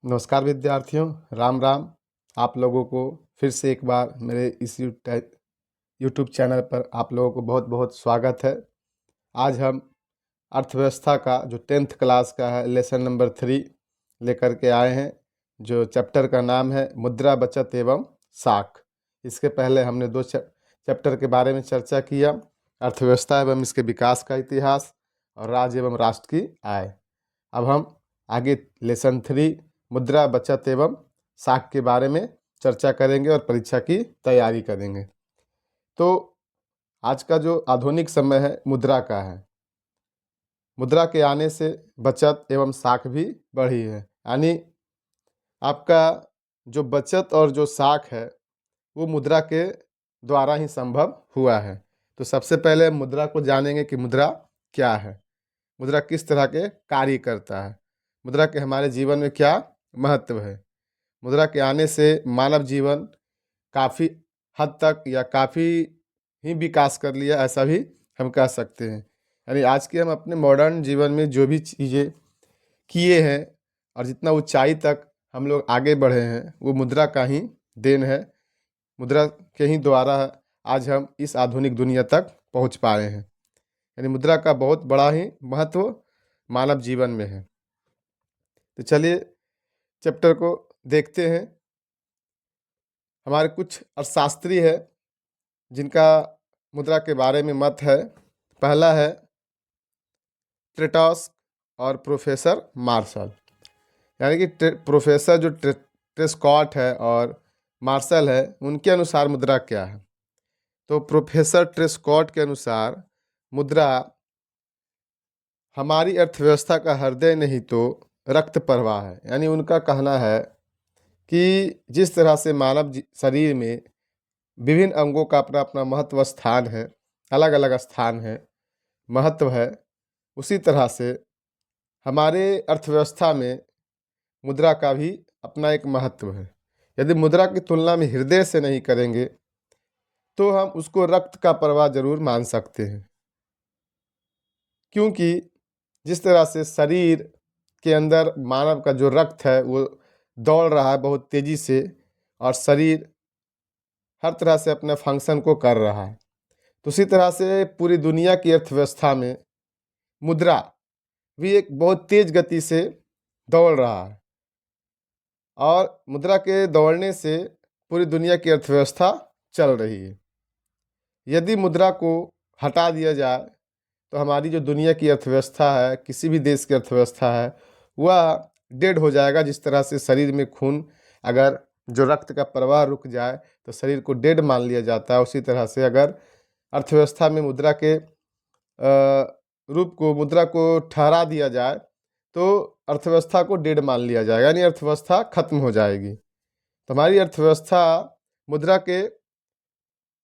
नमस्कार विद्यार्थियों, राम राम। आप लोगों को फिर से एक बार मेरे इस यूट्यूब चैनल पर आप लोगों को बहुत बहुत स्वागत है। आज हम अर्थव्यवस्था का जो 10th क्लास का है लेसन नंबर 3 लेकर के आए हैं, जो चैप्टर का नाम है मुद्रा बचत एवं साख। इसके पहले हमने दो चैप्टर के बारे में चर्चा किया, अर्थव्यवस्था एवं इसके विकास का इतिहास और राज्य एवं राष्ट्र की आय। अब हम आगे लेसन 3 मुद्रा बचत एवं साख के बारे में चर्चा करेंगे और परीक्षा की तैयारी करेंगे। तो आज का जो आधुनिक समय है मुद्रा का है। मुद्रा के आने से बचत एवं साख भी बढ़ी है, यानी आपका जो बचत और जो साख है वो मुद्रा के द्वारा ही संभव हुआ है। तो सबसे पहले मुद्रा को जानेंगे कि मुद्रा क्या है, मुद्रा किस तरह के कार्य करता है, मुद्रा के हमारे जीवन में क्या महत्व है। मुद्रा के आने से मानव जीवन काफ़ी हद तक या काफ़ी ही विकास कर लिया, ऐसा भी हम कह सकते हैं। यानी आज के हम अपने मॉडर्न जीवन में जो भी चीज़ें किए हैं और जितना ऊंचाई तक हम लोग आगे बढ़े हैं वो मुद्रा का ही देन है। मुद्रा के ही द्वारा आज हम इस आधुनिक दुनिया तक पहुंच पा रहे हैं। यानी मुद्रा का बहुत बड़ा ही महत्व मानव जीवन में है। तो चलिए चैप्टर को देखते हैं। हमारे कुछ अर्थशास्त्री है जिनका मुद्रा के बारे में मत है। पहला है ट्रेटॉस और प्रोफेसर मार्शल। यानी कि प्रोफेसर जो ट्रेस्कॉट है और मार्शल है, उनके अनुसार मुद्रा क्या है। तो प्रोफेसर ट्रेस्कॉट के अनुसार मुद्रा हमारी अर्थव्यवस्था का हृदय नहीं तो रक्त प्रवाह है। यानी उनका कहना है कि जिस तरह से मानव शरीर में विभिन्न अंगों का अपना अपना महत्व स्थान है, अलग अलग स्थान है, महत्व है, उसी तरह से हमारे अर्थव्यवस्था में मुद्रा का भी अपना एक महत्व है। यदि मुद्रा की तुलना में हृदय से नहीं करेंगे तो हम उसको रक्त का प्रवाह जरूर मान सकते हैं, क्योंकि जिस तरह से शरीर के अंदर मानव का जो रक्त है वो दौड़ रहा है बहुत तेजी से और शरीर हर तरह से अपने फंक्शन को कर रहा है, तो उसी तरह से पूरी दुनिया की अर्थव्यवस्था में मुद्रा भी एक बहुत तेज गति से दौड़ रहा है और मुद्रा के दौड़ने से पूरी दुनिया की अर्थव्यवस्था चल रही है। यदि मुद्रा को हटा दिया जाए तो हमारी जो दुनिया की अर्थव्यवस्था है, किसी भी देश की अर्थव्यवस्था है, वह डेड हो जाएगा। जिस तरह से शरीर में खून अगर जो रक्त का प्रवाह रुक जाए तो शरीर को डेड मान लिया जाता है, उसी तरह से अगर अर्थव्यवस्था में मुद्रा के रूप को, मुद्रा को ठहरा दिया जाए तो अर्थव्यवस्था को डेड मान लिया जाएगा, यानी अर्थव्यवस्था खत्म हो जाएगी। तो हमारी अर्थव्यवस्था मुद्रा के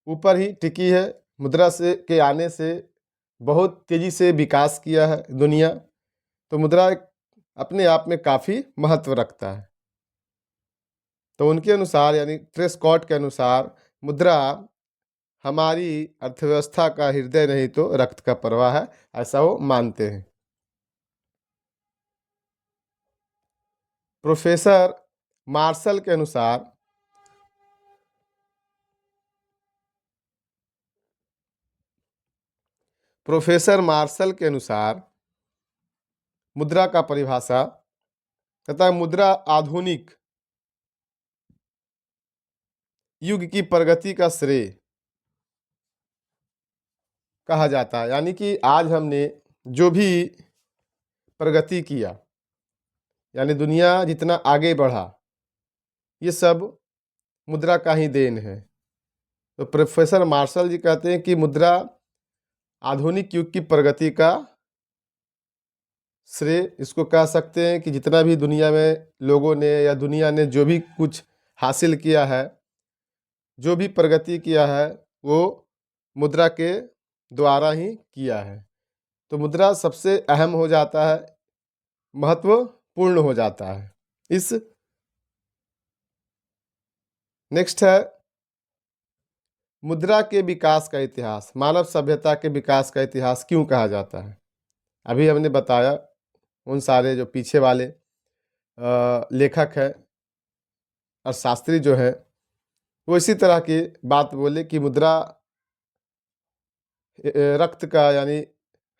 ऊपर ही टिकी है। मुद्रा से के आने से बहुत तेजी से विकास किया है दुनिया, तो मुद्रा अपने आप में काफ़ी महत्व रखता है। तो उनके अनुसार, यानी ट्रेस्कॉट के अनुसार, मुद्रा हमारी अर्थव्यवस्था का हृदय नहीं तो रक्त का प्रवाह है, ऐसा वो मानते हैं। प्रोफेसर मार्शल के अनुसार मुद्रा का परिभाषा कहता है, मुद्रा आधुनिक युग की प्रगति का श्रेय कहा जाता है। यानी कि आज हमने जो भी प्रगति किया, यानी दुनिया जितना आगे बढ़ा, ये सब मुद्रा का ही देन है। तो प्रोफेसर मार्शल जी कहते हैं कि मुद्रा आधुनिक युग की प्रगति का श्रेय इसको कह सकते हैं कि जितना भी दुनिया में लोगों ने या दुनिया ने जो भी कुछ हासिल किया है, जो भी प्रगति किया है, वो मुद्रा के द्वारा ही किया है। तो मुद्रा सबसे अहम हो जाता है, महत्वपूर्ण हो जाता है। इस नेक्स्ट है मुद्रा के विकास का इतिहास। मानव सभ्यता के विकास का इतिहास क्यों कहा जाता है? अभी हमने बताया उन सारे जो पीछे वाले लेखक है अर्थशास्त्री जो है, वो इसी तरह की बात बोले कि मुद्रा रक्त का यानी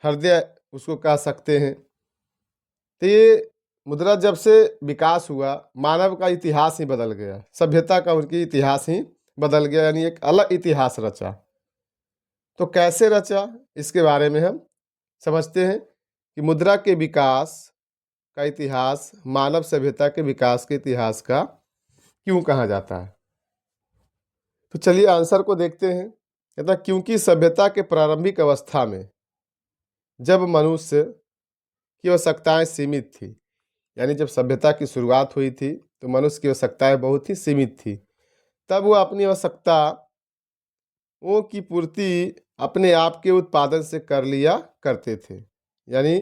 हृदय उसको कह सकते हैं। तो ये मुद्रा जब से विकास हुआ, मानव का इतिहास ही बदल गया, सभ्यता का उनकी इतिहास ही बदल गया, यानी एक अलग इतिहास रचा। तो कैसे रचा, इसके बारे में हम समझते हैं कि मुद्रा के विकास का इतिहास मानव सभ्यता के विकास के इतिहास का क्यों कहा जाता है। तो चलिए आंसर को देखते हैं। कहता क्योंकि सभ्यता के प्रारंभिक अवस्था में जब मनुष्य की आवश्यकताएं सीमित थी, यानी जब सभ्यता की शुरुआत हुई थी तो मनुष्य की आवश्यकताएं बहुत ही सीमित थी, तब वो अपनी आवश्यकताओं की पूर्ति अपने आप के उत्पादन से कर लिया करते थे। यानी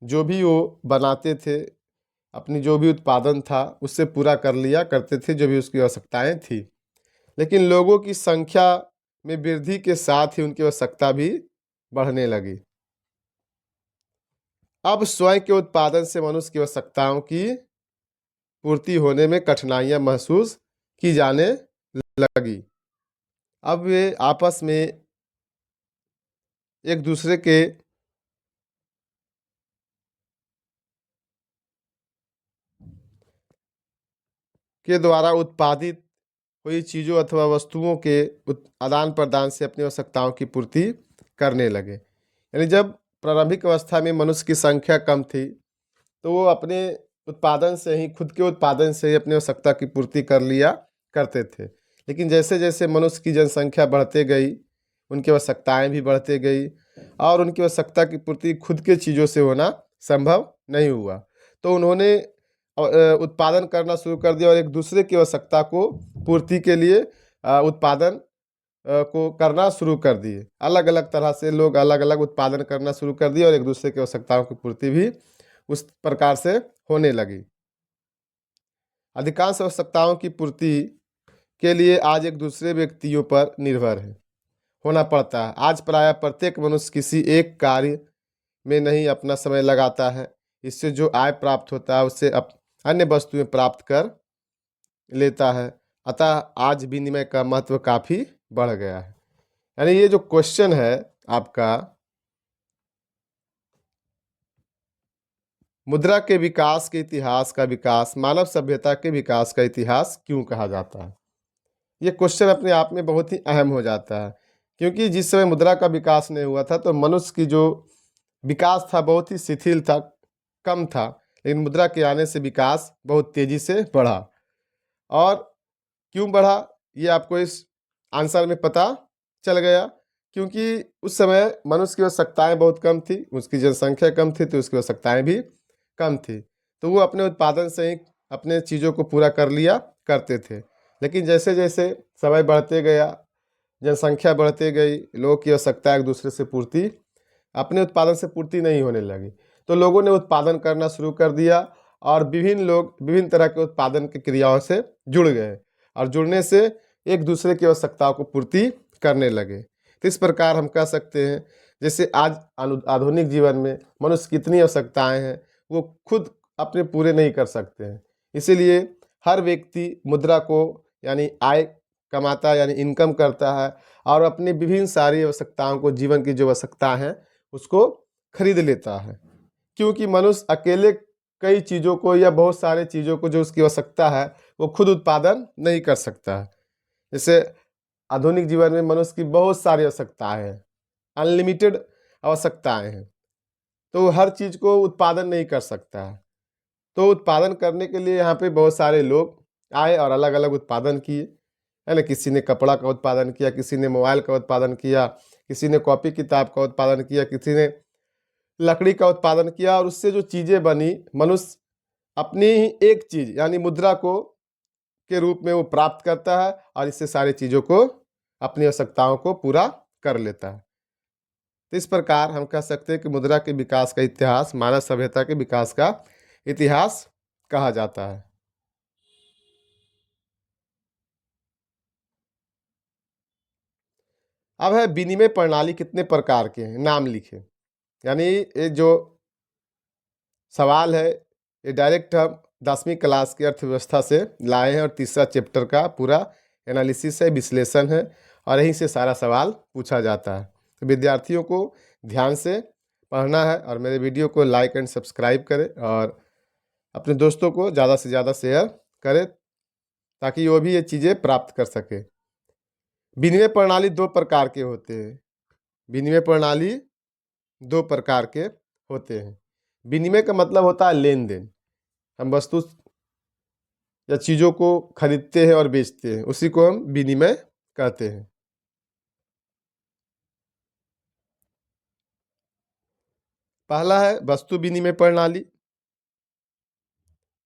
जो भी वो बनाते थे, अपनी जो भी उत्पादन था उससे पूरा कर लिया करते थे जो भी उसकी आवश्यकताएं थी। लेकिन लोगों की संख्या में वृद्धि के साथ ही उनकी आवश्यकता भी बढ़ने लगी। अब स्वयं के उत्पादन से मनुष्य की आवश्यकताओं की पूर्ति होने में कठिनाइयां महसूस की जाने लगी। अब वे आपस में एक दूसरे के द्वारा उत्पादित हुई चीज़ों अथवा वस्तुओं के आदान प्रदान से अपनी आवश्यकताओं की पूर्ति करने लगे। यानी जब प्रारंभिक अवस्था में मनुष्य की संख्या कम थी तो वो अपने उत्पादन से ही, खुद के उत्पादन से ही अपनी आवश्यकता की पूर्ति कर लिया करते थे। लेकिन जैसे जैसे मनुष्य की जनसंख्या बढ़ते गई, उनकी आवश्यकताएं भी बढ़ते गई और उनकी आवश्यकता की पूर्ति खुद के चीज़ों से होना संभव नहीं हुआ, तो उन्होंने उत्पादन करना शुरू कर दिया और एक दूसरे की आवश्यकता को पूर्ति के लिए उत्पादन को करना शुरू कर दिए। अलग अलग तरह से लोग अलग अलग उत्पादन करना शुरू कर दिए और एक दूसरे की आवश्यकताओं की पूर्ति भी उस प्रकार से होने लगी। अधिकांश आवश्यकताओं की पूर्ति के लिए आज एक दूसरे व्यक्तियों पर निर्भर है होना पड़ता है। आज प्रायः प्रत्येक मनुष्य किसी एक कार्य में नहीं अपना समय लगाता है। इससे जो आय प्राप्त होता है उससे अन्य वस्तुएं प्राप्त कर लेता है। अतः आज विनिमय का महत्व काफ़ी बढ़ गया है। यानी ये जो क्वेश्चन है आपका, मुद्रा के विकास के इतिहास का विकास मानव सभ्यता के विकास का इतिहास क्यों कहा जाता है, ये क्वेश्चन अपने आप में बहुत ही अहम हो जाता है। क्योंकि जिस समय मुद्रा का विकास नहीं हुआ था तो मनुष्य की जो विकास था बहुत ही शिथिल था, कम था। लेकिन मुद्रा के आने से विकास बहुत तेजी से बढ़ा। और क्यों बढ़ा ये आपको इस आंसर में पता चल गया। क्योंकि उस समय मनुष्य की आवश्यकताएं बहुत कम थी, उसकी जनसंख्या कम थी तो उसकी आवश्यकताएं भी कम थी, तो वो अपने उत्पादन से ही अपने चीज़ों को पूरा कर लिया करते थे। लेकिन जैसे जैसे समय बढ़ते गया, जनसंख्या बढ़ते गई, लोगों की आवश्यकता एक दूसरे से पूर्ति अपने उत्पादन से पूर्ति नहीं होने लगी, तो लोगों ने उत्पादन करना शुरू कर दिया और विभिन्न लोग विभिन्न तरह के उत्पादन की क्रियाओं से जुड़ गए और जुड़ने से एक दूसरे की आवश्यकताओं को पूर्ति करने लगे। तो इस प्रकार हम कह सकते हैं जैसे आज आधुनिक जीवन में मनुष्य की कितनी आवश्यकताएं हैं वो खुद अपने पूरे नहीं कर सकते हैं। इसीलिए हर व्यक्ति मुद्रा को यानी आय कमाता है, यानी इनकम करता है और अपनी विभिन्न सारी आवश्यकताओं को, जीवन की जो आवश्यकता है उसको खरीद लेता है। क्योंकि मनुष्य अकेले कई चीज़ों को या बहुत सारे चीज़ों को जो उसकी आवश्यकता है वो खुद उत्पादन नहीं कर सकता है। जैसे आधुनिक जीवन में मनुष्य की बहुत सारी आवश्यकताएं हैं, अनलिमिटेड आवश्यकताएं हैं, तो वो हर चीज़ को उत्पादन नहीं कर सकता है। तो उत्पादन करने के लिए यहाँ पे बहुत सारे लोग आए और अलग अलग उत्पादन किए, है ना। किसी ने कपड़ा का उत्पादन किया, किसी ने मोबाइल का उत्पादन किया, किसी ने कॉपी किताब का उत्पादन किया, किसी ने लकड़ी का उत्पादन किया और उससे जो चीज़ें बनी, मनुष्य अपनी ही एक चीज़ यानी मुद्रा को के रूप में वो प्राप्त करता है और इससे सारी चीज़ों को, अपनी आवश्यकताओं को पूरा कर लेता है। तो इस प्रकार हम कह सकते हैं कि मुद्रा के विकास का इतिहास मानव सभ्यता के विकास का इतिहास कहा जाता है। अब है विनिमय प्रणाली कितने प्रकार के हैं, नाम लिखे। यानी ये जो सवाल है ये डायरेक्ट हम 10वीं क्लास की अर्थव्यवस्था से लाए हैं और तीसरा चैप्टर का पूरा एनालिसिस है, विश्लेषण है और यहीं से सारा सवाल पूछा जाता है। तो विद्यार्थियों को ध्यान से पढ़ना है और मेरे वीडियो को लाइक एंड सब्सक्राइब करें और अपने दोस्तों को ज़्यादा से ज़्यादा शेयर करें ताकि वो भी ये चीज़ें प्राप्त कर सके। विनिमय प्रणाली दो प्रकार के होते हैं। विनिमय प्रणाली दो प्रकार के होते हैं। विनिमय का मतलब होता है लेन देन। हम वस्तु या चीज़ों को खरीदते हैं और बेचते हैं, उसी को हम विनिमय कहते हैं। पहला है वस्तु विनिमय प्रणाली,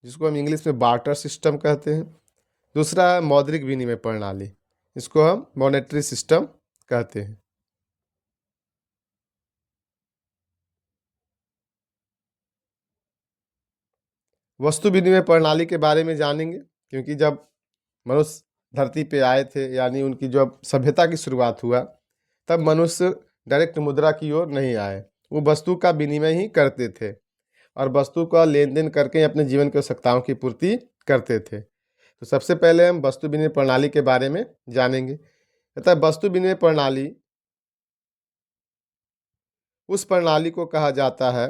जिसको हम इंग्लिश में बार्टर सिस्टम कहते हैं। दूसरा है मौद्रिक विनिमय प्रणाली, इसको हम मॉनेटरी सिस्टम कहते हैं। वस्तु विनिमय प्रणाली के बारे में जानेंगे क्योंकि जब मनुष्य धरती पे आए थे, यानी उनकी जब सभ्यता की शुरुआत हुआ, तब मनुष्य डायरेक्ट मुद्रा की ओर नहीं आए। वो वस्तु का विनिमय ही करते थे और वस्तु का लेन देन करके अपने जीवन की आवश्यकताओं की पूर्ति करते थे। तो सबसे पहले हम वस्तु विनिमय प्रणाली के बारे में जानेंगे। अतः वस्तु विनिमय प्रणाली उस प्रणाली को कहा जाता है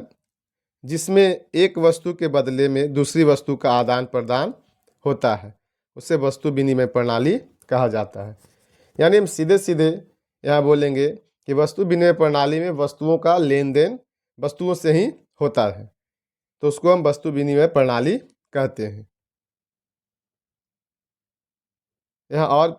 जिसमें एक वस्तु के बदले में दूसरी वस्तु का आदान प्रदान होता है, उसे वस्तु विनिमय प्रणाली कहा जाता है। यानी हम सीधे सीधे यहाँ बोलेंगे कि वस्तु विनिमय प्रणाली में वस्तुओं का लेन देन वस्तुओं से ही होता है, तो उसको हम वस्तु विनिमय प्रणाली कहते हैं। यहाँ और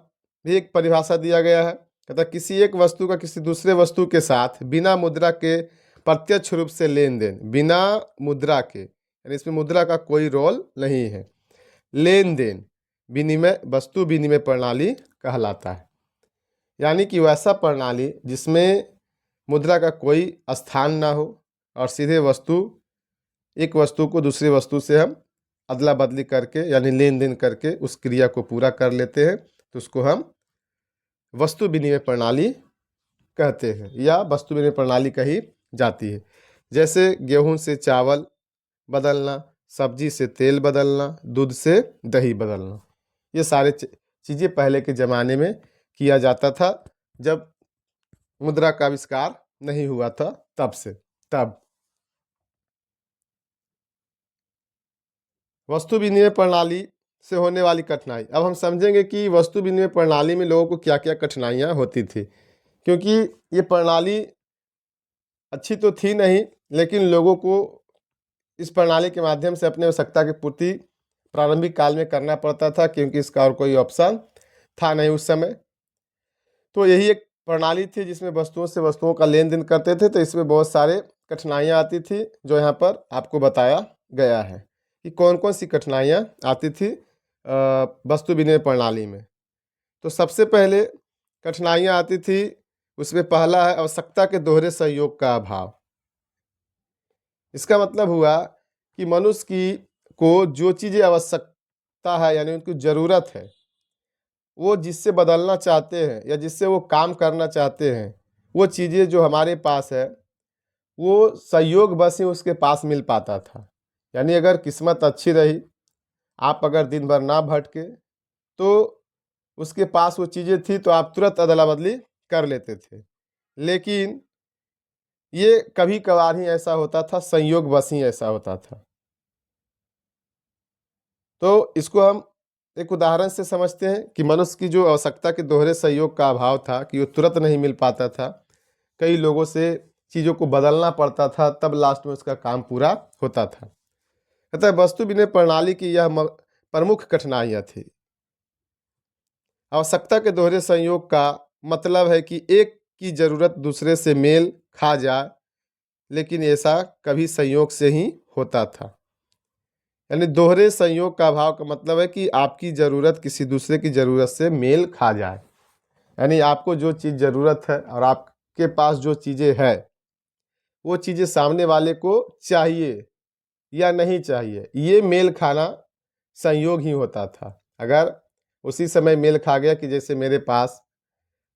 भी एक परिभाषा दिया गया है, कहता किसी एक वस्तु का किसी दूसरे वस्तु के साथ बिना मुद्रा के प्रत्यक्ष रूप से लेन देन, बिना मुद्रा के, यानी इसमें मुद्रा का कोई रोल नहीं है, लेन देन विनिमय वस्तु विनिमय प्रणाली कहलाता है। यानी कि वैसा प्रणाली जिसमें मुद्रा का कोई स्थान ना हो और सीधे एक वस्तु को दूसरी वस्तु से हम अदला बदली करके यानी लेन देन करके उस क्रिया को पूरा कर लेते हैं, तो उसको हम वस्तु विनिमय प्रणाली कहते हैं या वस्तु विनिमय प्रणाली कही जाती है। जैसे गेहूं से चावल बदलना, सब्जी से तेल बदलना, दूध से दही बदलना, ये सारे चीज़ें पहले के ज़माने में किया जाता था जब मुद्रा का आविष्कार नहीं हुआ था तब वस्तु विनिमय प्रणाली से होने वाली कठिनाई। अब हम समझेंगे कि वस्तु विनिमय प्रणाली में लोगों को क्या क्या कठिनाइयाँ होती थी, क्योंकि ये प्रणाली अच्छी तो थी नहीं, लेकिन लोगों को इस प्रणाली के माध्यम से अपने आवश्यकता की पूर्ति प्रारंभिक काल में करना पड़ता था, क्योंकि इसका और कोई ऑप्शन था नहीं उस समय। तो यही एक प्रणाली थी जिसमें वस्तुओं से वस्तुओं का लेन देन करते थे। तो इसमें बहुत सारे कठिनाइयाँ आती थी जो यहाँ पर आपको बताया गया है कि कौन कौन सी कठिनाइयाँ आती थी वस्तु विनिमय प्रणाली में। तो सबसे पहले कठिनाइयाँ आती थी, उसमें पहला है आवश्यकता के दोहरे सहयोग का अभाव। इसका मतलब हुआ कि मनुष्य की को जो चीज़ें आवश्यकता है यानी उनकी ज़रूरत है, वो जिससे बदलना चाहते हैं या जिससे वो काम करना चाहते हैं, वो चीज़ें जो हमारे पास है वो सहयोग बस ही उसके पास मिल पाता था। यानी अगर किस्मत अच्छी रही, आप अगर दिन भर ना भटके, तो उसके पास वो चीज़ें थी तो आप तुरंत अदला बदली कर लेते थे। लेकिन ये कभी कभार ही ऐसा होता था, संयोग बस ही ऐसा होता था। तो इसको हम एक उदाहरण से समझते हैं कि मनुष्य की जो आवश्यकता के दोहरे सहयोग का अभाव था कि वो तुरंत नहीं मिल पाता था, कई लोगों से चीज़ों को बदलना पड़ता था, तब लास्ट में उसका काम पूरा होता था। अतः वस्तु विनिमय प्रणाली की यह प्रमुख कठिनाइयाँ थी। आवश्यकता के दोहरे संयोग का मतलब है कि एक की ज़रूरत दूसरे से मेल खा जाए, लेकिन ऐसा कभी संयोग से ही होता था। यानी दोहरे संयोग का अभाव का मतलब है कि आपकी ज़रूरत किसी दूसरे की ज़रूरत से मेल खा जाए। यानी आपको जो चीज़ ज़रूरत है और आपके पास जो चीज़ें है, वो चीज़ें सामने वाले को चाहिए या नहीं चाहिए, ये मेल खाना संयोग ही होता था। अगर उसी समय मेल खा गया कि जैसे मेरे पास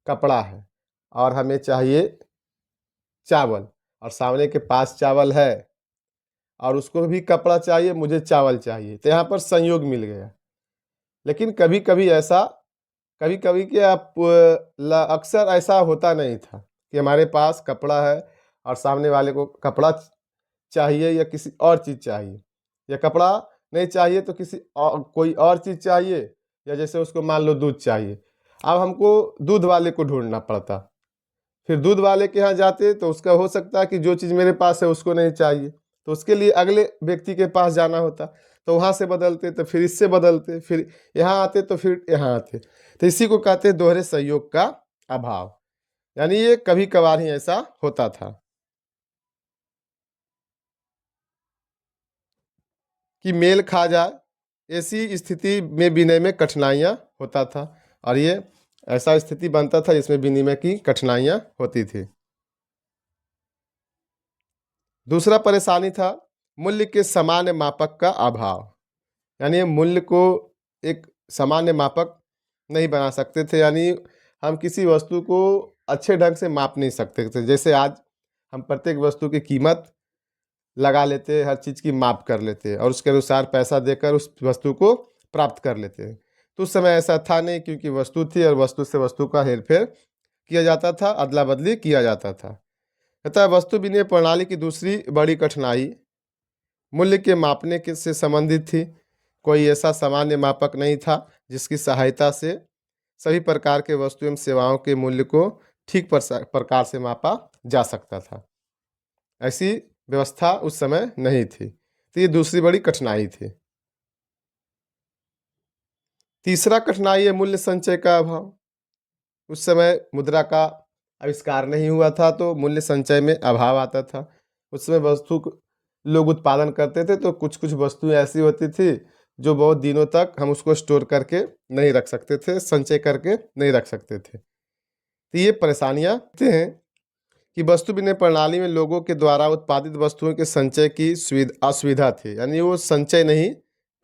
कपड़ा है और हमें चाहिए चावल और सामने के पास चावल है और उसको भी कपड़ा चाहिए, मुझे चावल चाहिए, तो यहाँ पर संयोग मिल गया। लेकिन कभी कभी ऐसा, कभी कभी क्या अक्सर ऐसा होता नहीं था कि हमारे पास कपड़ा है और सामने वाले को कपड़ा चाहिए या किसी और चीज़ चाहिए, या कपड़ा नहीं चाहिए तो किसी और कोई और चीज़ चाहिए, या जैसे उसको मान लो दूध चाहिए, अब हमको दूध वाले को ढूंढना पड़ता। फिर दूध वाले के यहाँ जाते तो उसका हो सकता है कि जो चीज़ मेरे पास है उसको नहीं चाहिए, तो उसके लिए अगले व्यक्ति के पास जाना होता, तो वहाँ से बदलते तो फिर इससे बदलते, फिर यहाँ आते तो फिर यहाँ आते। तो इसी को कहते हैं दोहरे सहयोग का अभाव। यानी ये कभी कभार ही ऐसा होता था कि मेल खा जाए, ऐसी स्थिति में विनय में कठिनाइयाँ होता था, और ये ऐसा स्थिति बनता था जिसमें विनिमय की कठिनाइयाँ होती थी। दूसरा परेशानी था मूल्य के सामान्य मापक का अभाव। यानी मूल्य को एक सामान्य मापक नहीं बना सकते थे, यानी हम किसी वस्तु को अच्छे ढंग से माप नहीं सकते थे। जैसे आज हम प्रत्येक वस्तु की कीमत लगा लेते हैं, हर चीज़ की माप कर लेते हैं और उसके अनुसार पैसा देकर उस वस्तु को प्राप्त कर लेते हैं। तो उस समय ऐसा था नहीं, क्योंकि वस्तु थी और वस्तु से वस्तु का हेरफेर किया जाता था, अदला बदली किया जाता था। अतः वस्तु विनिमय प्रणाली की दूसरी बड़ी कठिनाई मूल्य के मापने के से संबंधित थी। कोई ऐसा सामान्य मापक नहीं था जिसकी सहायता से सभी प्रकार के वस्तु एवं सेवाओं के मूल्य को ठीक प्रकार से मापा जा सकता था। ऐसी व्यवस्था उस समय नहीं थी, तो ये दूसरी बड़ी कठिनाई थी। तीसरा कठिनाई है मूल्य संचय का अभाव। उस समय मुद्रा का आविष्कार नहीं हुआ था, तो मूल्य संचय में अभाव आता था। उस समय लोग उत्पादन करते थे, तो कुछ कुछ वस्तुएं ऐसी होती थी जो बहुत दिनों तक हम उसको स्टोर करके नहीं रख सकते थे, संचय करके नहीं रख सकते थे। तो ये परेशानियां हैं कि वस्तु विनिमय प्रणाली में लोगों के द्वारा उत्पादित वस्तुओं के संचय की असुविधा थी, यानी वो संचय नहीं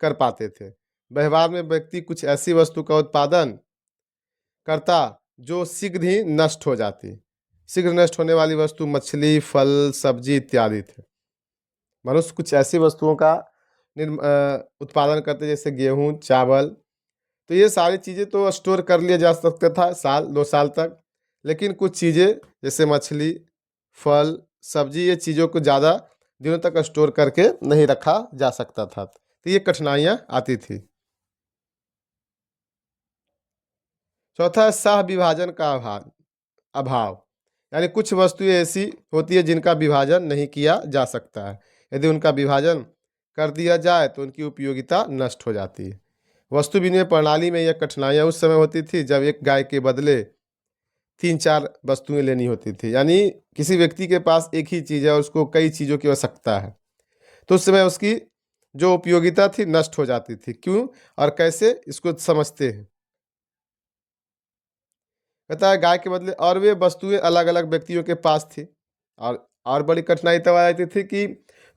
कर पाते थे। व्यवहार में व्यक्ति कुछ ऐसी वस्तु का उत्पादन करता जो शीघ्र ही नष्ट हो जाती। शीघ्र नष्ट होने वाली वस्तु मछली, फल, सब्जी इत्यादि थे। मनुष्य कुछ ऐसी वस्तुओं का उत्पादन करते जैसे गेहूं, चावल, तो ये सारी चीज़ें तो स्टोर कर लिया जा सकता था साल 2 साल तक, लेकिन कुछ चीज़ें जैसे मछली, फल, सब्जी, ये चीज़ों को ज़्यादा दिनों तक स्टोर करके नहीं रखा जा सकता था, तो ये कठिनाइयाँ आती थी। चौथा है सह विभाजन का अभाव। यानी कुछ वस्तुएं ऐसी होती है जिनका विभाजन नहीं किया जा सकता है। यदि उनका विभाजन कर दिया जाए तो उनकी उपयोगिता नष्ट हो जाती है। वस्तु विनिमय प्रणाली में यह कठिनाइयाँ उस समय होती थी जब एक गाय के बदले 3-4 वस्तुएं लेनी होती थी। यानी किसी व्यक्ति के पास एक ही चीज़ है और उसको कई चीज़ों की आवश्यकता है, तो उस समय उसकी जो उपयोगिता थी नष्ट हो जाती थी। क्यों और कैसे, इसको समझते हैं। कहता है गाय के बदले और वे वस्तुएं अलग अलग व्यक्तियों के पास थी। और बड़ी कठिनाई तब आ जाती थी कि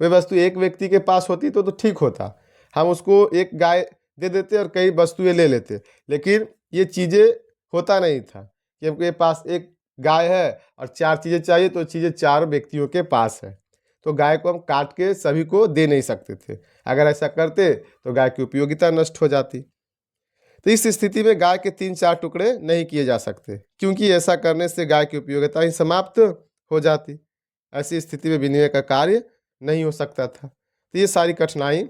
वे वस्तु एक व्यक्ति के पास होती तो ठीक होता, हम उसको एक गाय दे देते और कई वस्तुएं ले लेते। लेकिन ये चीज़ें होता नहीं था कि हमके पास एक गाय है और 4 चीज़ें चाहिए, तो चीज़ें 4 व्यक्तियों के पास है, तो गाय को हम काट के सभी को दे नहीं सकते थे। अगर ऐसा करते तो गाय की उपयोगिता नष्ट हो जाती। तो इस स्थिति में गाय के 3-4 टुकड़े नहीं किए जा सकते, क्योंकि ऐसा करने से गाय की उपयोगिता ही समाप्त हो जाती। ऐसी स्थिति में विनिमय का कार्य नहीं हो सकता था। तो ये सारी कठिनाई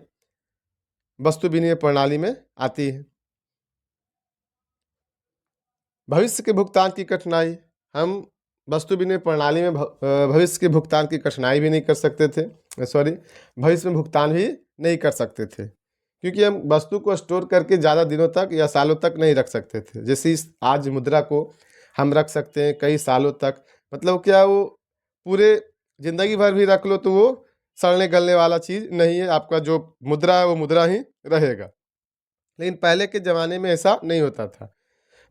वस्तु विनिमय प्रणाली में आती है। भविष्य के भुगतान की कठिनाई। हम वस्तु विनिमय प्रणाली में भविष्य के भुगतान की कठिनाई भी नहीं कर सकते थे, सॉरी, भविष्य में भुगतान भी नहीं कर सकते थे, क्योंकि हम वस्तु को स्टोर करके ज़्यादा दिनों तक या सालों तक नहीं रख सकते थे। जैसे इस आज मुद्रा को हम रख सकते हैं कई सालों तक, मतलब क्या वो पूरे ज़िंदगी भर भी रख लो तो वो सड़ने गलने वाला चीज़ नहीं है। आपका जो मुद्रा है वो मुद्रा ही रहेगा। लेकिन पहले के ज़माने में ऐसा नहीं होता था।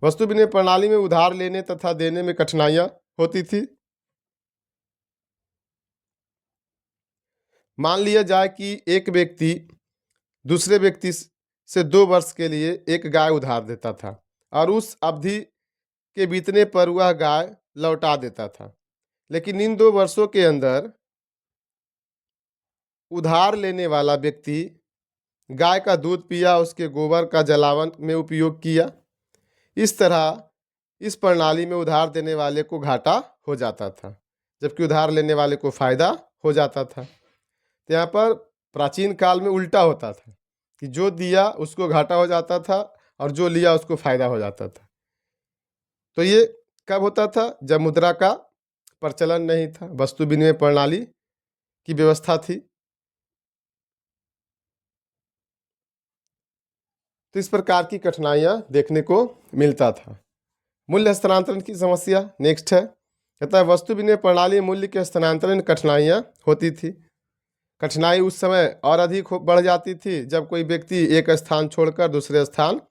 वस्तु विनिमय प्रणाली में उधार लेने तथा देने में कठिनाइयाँ होती थी। मान लिया जाए कि एक व्यक्ति दूसरे व्यक्ति से 2 वर्ष के लिए एक गाय उधार देता था और उस अवधि के बीतने पर वह गाय लौटा देता था, लेकिन इन 2 वर्षों के अंदर उधार लेने वाला व्यक्ति गाय का दूध पिया, उसके गोबर का जलावन में उपयोग किया। इस तरह इस प्रणाली में उधार देने वाले को घाटा हो जाता था, जबकि उधार लेने वाले को फायदा हो जाता था। तो यहाँ पर प्राचीन काल में उल्टा होता था कि जो दिया उसको घाटा हो जाता था और जो लिया उसको फायदा हो जाता था। तो ये कब होता था? जब मुद्रा का प्रचलन नहीं था, वस्तु विनिमय प्रणाली की व्यवस्था थी। तो इस प्रकार की कठिनाइयाँ देखने को मिलता था। मूल्य हस्तांतरण की समस्या नेक्स्ट है। कहता है वस्तु विनिमय प्रणाली में मूल्य के हस्तांतरण कठिनाइयाँ होती थी। कठिनाई उस समय और अधिक बढ़ जाती थी जब कोई व्यक्ति एक स्थान छोड़कर दूसरे स्थान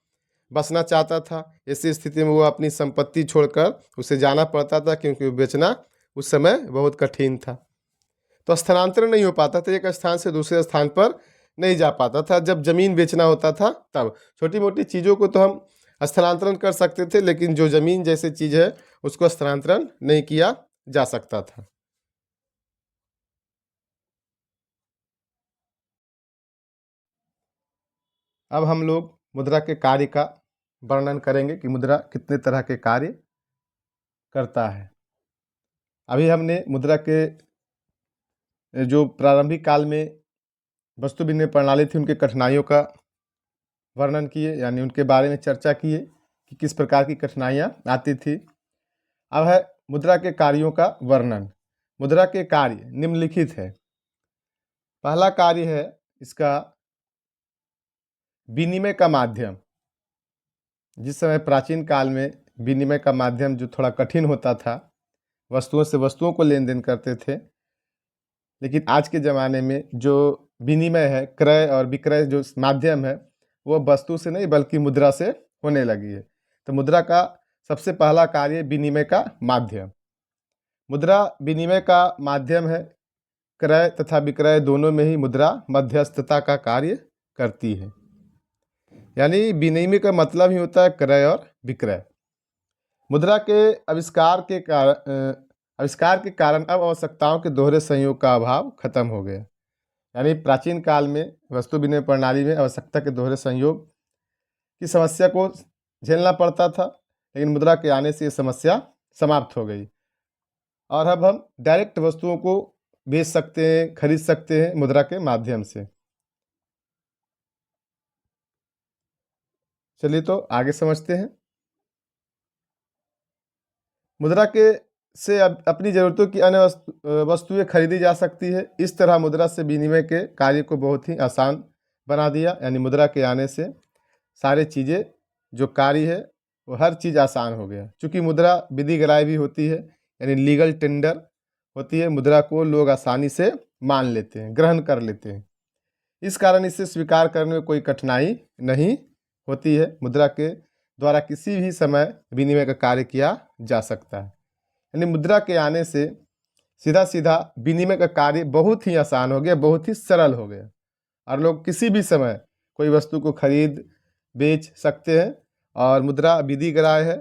बसना चाहता था। ऐसी स्थिति में वो अपनी संपत्ति छोड़कर उसे जाना पड़ता था, क्योंकि बेचना उस समय बहुत कठिन था। तो स्थानांतरण नहीं हो पाता था, एक स्थान से दूसरे स्थान पर नहीं जा पाता था। जब जमीन बेचना होता था तब छोटी मोटी चीज़ों को तो हम स्थानांतरण कर सकते थे, लेकिन जो जमीन जैसी चीज़ है उसको स्थानांतरण नहीं किया जा सकता था। अब हम लोग मुद्रा के कार्य का वर्णन करेंगे कि मुद्रा कितने तरह के कार्य करता है। अभी हमने मुद्रा के जो प्रारंभिक काल में वस्तु विनिमय प्रणाली थी उनके कठिनाइयों का वर्णन किए, यानी उनके बारे में चर्चा किए कि किस प्रकार की कठिनाइयाँ आती थी। अब है मुद्रा के कार्यों का वर्णन। मुद्रा के कार्य निम्नलिखित है। पहला कार्य है इसका विनिमय का माध्यम। जिस समय प्राचीन काल में विनिमय का माध्यम जो थोड़ा कठिन होता था, वस्तुओं से वस्तुओं को लेन देन करते थे, लेकिन आज के ज़माने में जो विनिमय है, क्रय और विक्रय जो माध्यम है, वो वस्तु से नहीं बल्कि मुद्रा से होने लगी है। तो मुद्रा का सबसे पहला कार्य विनिमय का माध्यम। मुद्रा विनिमय का माध्यम है। क्रय तथा विक्रय दोनों में ही मुद्रा मध्यस्थता का कार्य करती है। यानी विनिमय का मतलब ही होता है क्रय और विक्रय। मुद्रा के आविष्कार के कारण अब आवश्यकताओं के दोहरे संयोग का अभाव खत्म हो गया। यानी प्राचीन काल में वस्तु विनिमय प्रणाली में आवश्यकता के दोहरे संयोग की समस्या को झेलना पड़ता था, लेकिन मुद्रा के आने से ये समस्या समाप्त हो गई और अब हम डायरेक्ट वस्तुओं को बेच सकते हैं, खरीद सकते हैं मुद्रा के माध्यम से। चलिए तो आगे समझते हैं। मुद्रा के से अब अपनी ज़रूरतों की अन्य वस्तुएं खरीदी जा सकती है। इस तरह मुद्रा से विनिमय के कार्य को बहुत ही आसान बना दिया। यानी मुद्रा के आने से सारे चीज़ें जो कार्य है वो हर चीज़ आसान हो गया। चूँकि मुद्रा विधिग्राह्य भी होती है, यानी लीगल टेंडर होती है, मुद्रा को लोग आसानी से मान लेते हैं, ग्रहण कर लेते हैं। इस कारण इसे स्वीकार करने में कोई कठिनाई नहीं होती है। मुद्रा के द्वारा किसी भी समय विनिमय का कार्य किया जा सकता है। यानी मुद्रा के आने से सीधा सीधा विनिमय का कार्य बहुत ही आसान हो गया, बहुत ही सरल हो गया और लोग किसी भी समय कोई वस्तु को खरीद बेच सकते हैं और मुद्रा विधिग्राह्य है,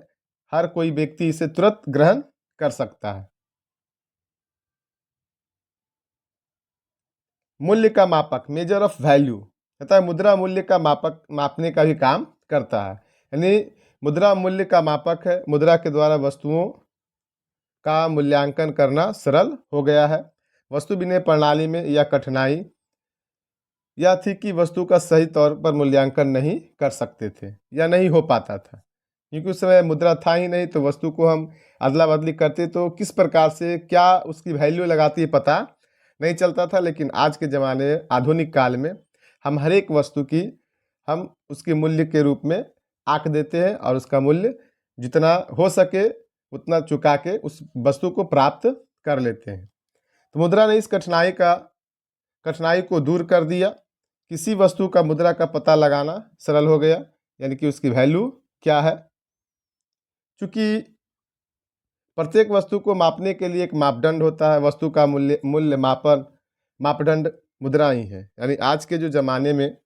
हर कोई व्यक्ति इसे तुरंत ग्रहण कर सकता है। मूल्य का मापक, मेजर ऑफ वैल्यू, कहता है मुद्रा मूल्य का मापक मापने का भी काम करता है। यानी मुद्रा मूल्य का मापक है। मुद्रा के द्वारा वस्तुओं का मूल्यांकन करना सरल हो गया है। वस्तु विनिमय प्रणाली में यह कठिनाई यह थी कि वस्तु का सही तौर पर मूल्यांकन नहीं कर सकते थे या नहीं हो पाता था, क्योंकि उस समय मुद्रा था ही नहीं। तो वस्तु को हम अदला बदली करते तो किस प्रकार से क्या उसकी वैल्यू लगाती पता नहीं चलता था। लेकिन आज के ज़माने आधुनिक काल में हम हर एक वस्तु की हम उसके मूल्य के रूप में आंक देते हैं और उसका मूल्य जितना हो सके उतना चुका के उस वस्तु को प्राप्त कर लेते हैं। तो मुद्रा ने इस कठिनाई को दूर कर दिया। किसी वस्तु का मुद्रा का पता लगाना सरल हो गया, यानी कि उसकी वैल्यू क्या है। चूँकि प्रत्येक वस्तु को मापने के लिए एक मापदंड होता है, वस्तु का मूल्य मापदंड मुद्रा ही है। यानी आज के जो ज़माने में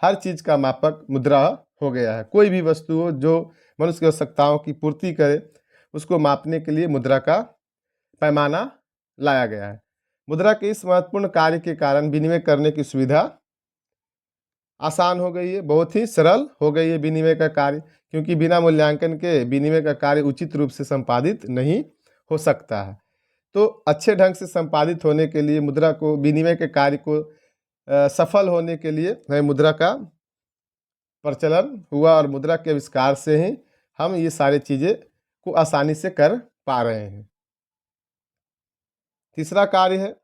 हर चीज़ का मापक मुद्रा हो गया है। कोई भी वस्तु हो जो मनुष्य की आवश्यकताओं की पूर्ति करे, उसको मापने के लिए मुद्रा का पैमाना लाया गया है। मुद्रा के इस महत्वपूर्ण कार्य के कारण विनिमय करने की सुविधा आसान हो गई है, बहुत ही सरल हो गई है विनिमय का कार्य, क्योंकि बिना मूल्यांकन के विनिमय का कार्य उचित रूप से संपादित नहीं हो सकता है। तो अच्छे ढंग से संपादित होने के लिए मुद्रा को, विनिमय के कार्य को सफल होने के लिए हमें मुद्रा का प्रचलन हुआ, और मुद्रा के आविष्कार से ही हम ये सारी चीज़ें को आसानी से कर पा रहे हैं। तीसरा कार्य है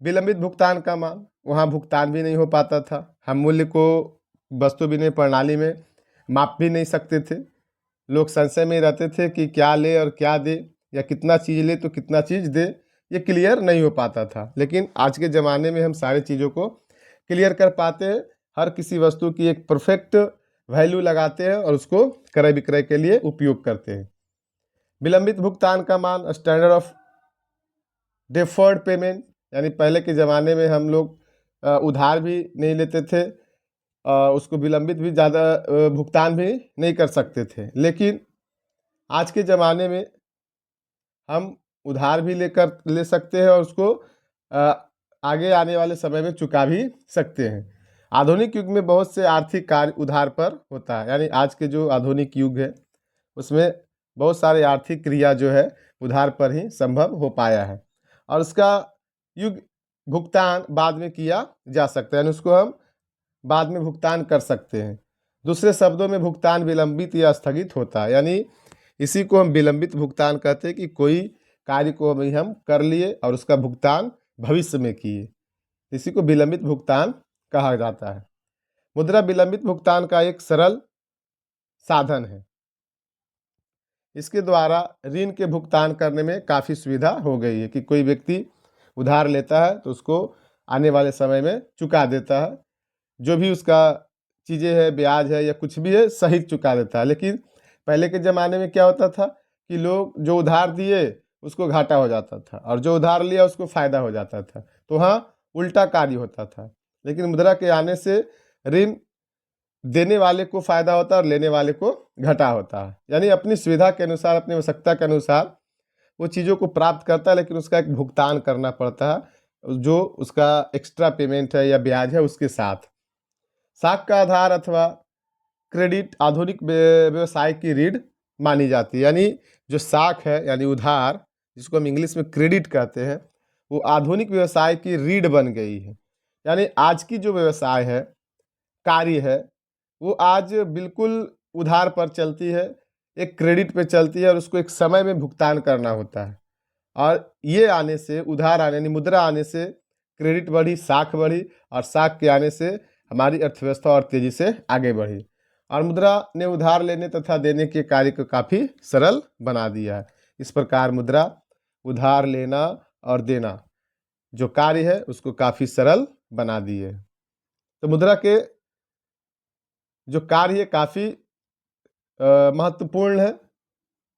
विलंबित भुगतान का मान। वहाँ भुगतान भी नहीं हो पाता था, हम मूल्य को वस्तु विनिमय प्रणाली में माप भी नहीं सकते थे। लोग संशय में रहते थे कि क्या ले और क्या दे, या कितना चीज़ ले तो कितना चीज़ दे, ये क्लियर नहीं हो पाता था। लेकिन आज के ज़माने में हम सारी चीज़ों को क्लियर कर पाते हैं, हर किसी वस्तु की एक परफेक्ट वैल्यू लगाते हैं और उसको क्रय विक्रय के लिए उपयोग करते हैं। विलंबित भुगतान का मान, स्टैंडर्ड ऑफ डिफर्ड पेमेंट, यानी पहले के ज़माने में हम लोग उधार भी नहीं लेते थे, उसको विलंबित भी ज़्यादा भुगतान भी नहीं कर सकते थे। लेकिन आज के ज़माने में हम उधार भी ले सकते हैं और उसको आगे आने वाले समय में चुका भी सकते हैं। आधुनिक युग में बहुत से आर्थिक कार्य उधार पर होता है, यानी आज के जो आधुनिक युग है उसमें बहुत सारे आर्थिक क्रिया जो है उधार पर ही संभव हो पाया है, और उसका युग भुगतान बाद में किया जा सकता है, यानी उसको हम बाद में भुगतान कर सकते हैं। दूसरे शब्दों में भुगतान विलंबित या स्थगित होता है, यानी इसी को हम विलंबित भुगतान कहते हैं कि कोई कार्य को अभी हम कर लिए और उसका भुगतान भविष्य में किए, इसी को विलंबित भुगतान कहा जाता है। मुद्रा विलंबित भुगतान का एक सरल साधन है। इसके द्वारा ऋण के भुगतान करने में काफ़ी सुविधा हो गई है कि कोई व्यक्ति उधार लेता है तो उसको आने वाले समय में चुका देता है, जो भी उसका चीज़ें है, ब्याज है या कुछ भी है, सहित चुका देता है। लेकिन पहले के ज़माने में क्या होता था कि लोग जो उधार दिए उसको घाटा हो जाता था, और जो उधार लिया उसको फ़ायदा हो जाता था, तो हाँ उल्टा कार्य होता था। लेकिन मुद्रा के आने से ऋण देने वाले को फ़ायदा होता है और लेने वाले को घाटा होता है, यानी अपनी सुविधा के अनुसार, अपनी आवश्यकता के अनुसार वो चीज़ों को प्राप्त करता है, लेकिन उसका एक भुगतान करना पड़ता है, जो उसका एक्स्ट्रा पेमेंट है या ब्याज है उसके साथ। साख का आधार अथवा क्रेडिट आधुनिक व्यवसाय की रीढ़ मानी जाती है, यानी जो साख है यानी उधार, जिसको हम इंग्लिश में क्रेडिट कहते हैं, वो आधुनिक व्यवसाय की रीढ़ बन गई है। यानी आज की जो व्यवसाय है, कार्य है, वो आज बिल्कुल उधार पर चलती है, एक क्रेडिट पे चलती है, और उसको एक समय में भुगतान करना होता है। और ये आने से, उधार आने यानी मुद्रा आने से क्रेडिट बढ़ी, साख बढ़ी, और साख के आने से हमारी अर्थव्यवस्था और तेज़ी से आगे बढ़ी। और मुद्रा ने उधार लेने तथा देने के कार्य को काफ़ी सरल बना दिया है। इस प्रकार मुद्रा उधार लेना और देना जो कार्य है उसको काफ़ी सरल बना दी है। तो मुद्रा के जो कार्य है काफ़ी महत्वपूर्ण है,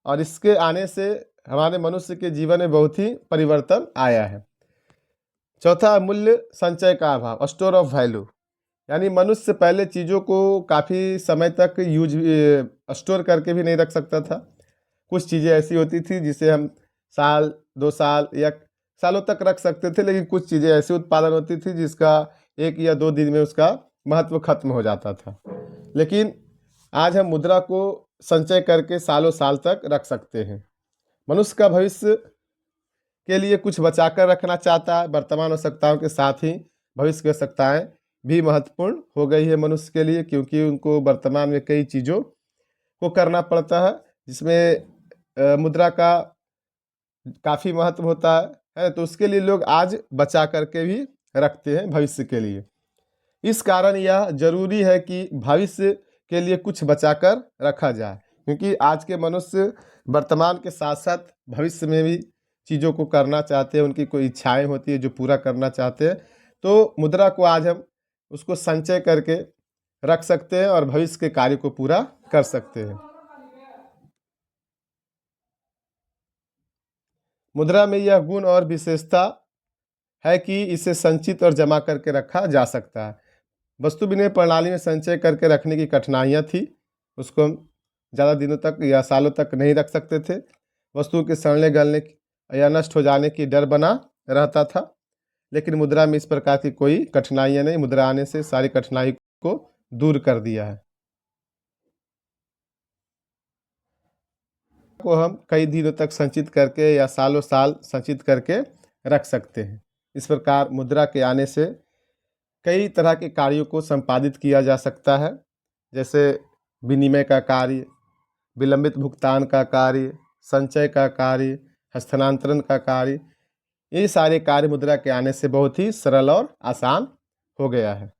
और इसके आने से हमारे मनुष्य के जीवन में बहुत ही परिवर्तन आया है। चौथा, मूल्य संचय का अभाव, स्टोर ऑफ वैल्यू, यानी मनुष्य पहले चीज़ों को काफ़ी समय तक स्टोर करके भी नहीं रख सकता था। कुछ चीज़ें ऐसी होती थी जिसे हम साल, 2 साल या सालों तक रख सकते थे, लेकिन कुछ चीज़ें ऐसी उत्पादन होती थी जिसका 1 या 2 दिन में उसका महत्व खत्म हो जाता था। लेकिन आज हम मुद्रा को संचय करके सालों साल तक रख सकते हैं। मनुष्य का भविष्य के लिए कुछ बचाकर रखना चाहता है, वर्तमान आवश्यकताओं के साथ ही भविष्य की आवश्यकताएँ भी महत्वपूर्ण हो गई है मनुष्य के लिए, क्योंकि उनको वर्तमान में कई चीज़ों को करना पड़ता है जिसमें मुद्रा का काफ़ी महत्व होता है, तो उसके लिए लोग आज बचा करके भी रखते हैं भविष्य के लिए। इस कारण यह जरूरी है कि भविष्य के लिए कुछ बचाकर रखा जाए, क्योंकि आज के मनुष्य वर्तमान के साथ साथ भविष्य में भी चीज़ों को करना चाहते हैं, उनकी कोई इच्छाएं होती है जो पूरा करना चाहते हैं। तो मुद्रा को आज हम उसको संचय करके रख सकते हैं और भविष्य के कार्य को पूरा कर सकते हैं। मुद्रा में यह गुण और विशेषता है कि इसे संचित और जमा करके रखा जा सकता है। वस्तु विनिमय प्रणाली में संचय करके रखने की कठिनाइयाँ थी, उसको हम ज़्यादा दिनों तक या सालों तक नहीं रख सकते थे। वस्तुओं के सड़ने गलने या नष्ट हो जाने की डर बना रहता था। लेकिन मुद्रा में इस प्रकार की कोई कठिनाइयाँ नहीं, मुद्रा आने से सारी कठिनाई को दूर कर दिया है। को हम कई दिनों तक संचित करके या सालों साल संचित करके रख सकते हैं। इस प्रकार मुद्रा के आने से कई तरह के कार्यों को संपादित किया जा सकता है, जैसे विनिमय का कार्य, विलंबित भुगतान का कार्य, संचय का कार्य, हस्तांतरण का कार्य। ये सारे कार्य मुद्रा के आने से बहुत ही सरल और आसान हो गया है।